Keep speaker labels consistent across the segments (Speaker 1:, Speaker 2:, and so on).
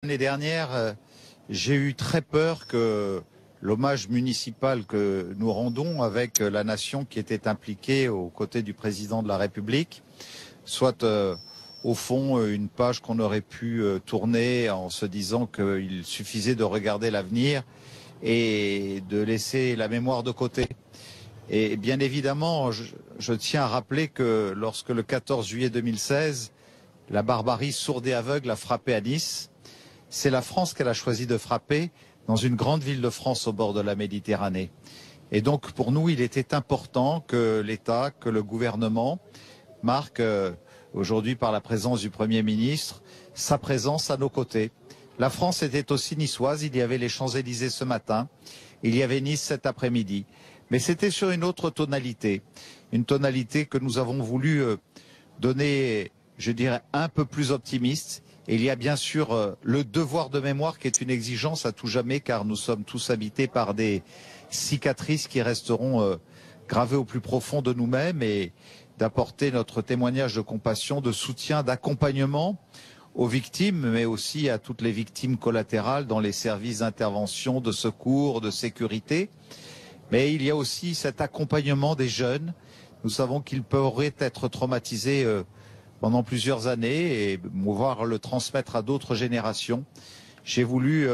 Speaker 1: L'année dernière, j'ai eu très peur que l'hommage municipal que nous rendons avec la nation qui était impliquée aux côtés du président de la République soit au fond une page qu'on aurait pu tourner en se disant qu'il suffisait de regarder l'avenir et de laisser la mémoire de côté. Et bien évidemment, je tiens à rappeler que lorsque le 14 juillet 2016, la barbarie sourde et aveugle a frappé à Nice, c'est la France qu'elle a choisi de frapper dans une grande ville de France au bord de la Méditerranée. Et donc pour nous, il était important que l'État, que le gouvernement marque aujourd'hui par la présence du Premier ministre sa présence à nos côtés. La France était aussi niçoise, il y avait les Champs-Élysées ce matin, il y avait Nice cet après-midi. Mais c'était sur une autre tonalité, une tonalité que nous avons voulu donner, je dirais, un peu plus optimiste. Et il y a bien sûr le devoir de mémoire qui est une exigence à tout jamais, car nous sommes tous habités par des cicatrices qui resteront gravées au plus profond de nous-mêmes, et d'apporter notre témoignage de compassion, de soutien, d'accompagnement aux victimes, mais aussi à toutes les victimes collatérales dans les services d'intervention, de secours, de sécurité. Mais il y a aussi cet accompagnement des jeunes. Nous savons qu'ils pourraient être traumatisés pendant plusieurs années et pouvoir le transmettre à d'autres générations. J'ai voulu,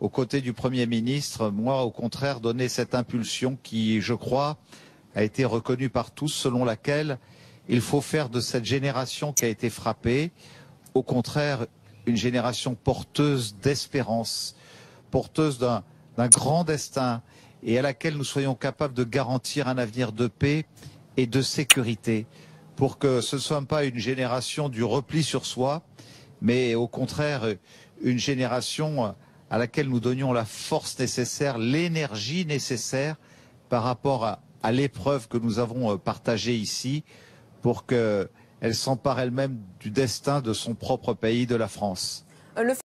Speaker 1: aux côtés du Premier ministre, moi au contraire, donner cette impulsion qui, je crois, a été reconnue par tous, selon laquelle il faut faire de cette génération qui a été frappée, au contraire, une génération porteuse d'espérance, porteuse d'un grand destin, et à laquelle nous soyons capables de garantir un avenir de paix et de sécurité, pour que ce ne soit pas une génération du repli sur soi, mais au contraire une génération à laquelle nous donnions la force nécessaire, l'énergie nécessaire par rapport à l'épreuve que nous avons partagée ici, pour qu'elle s'empare elle-même du destin de son propre pays, de la France.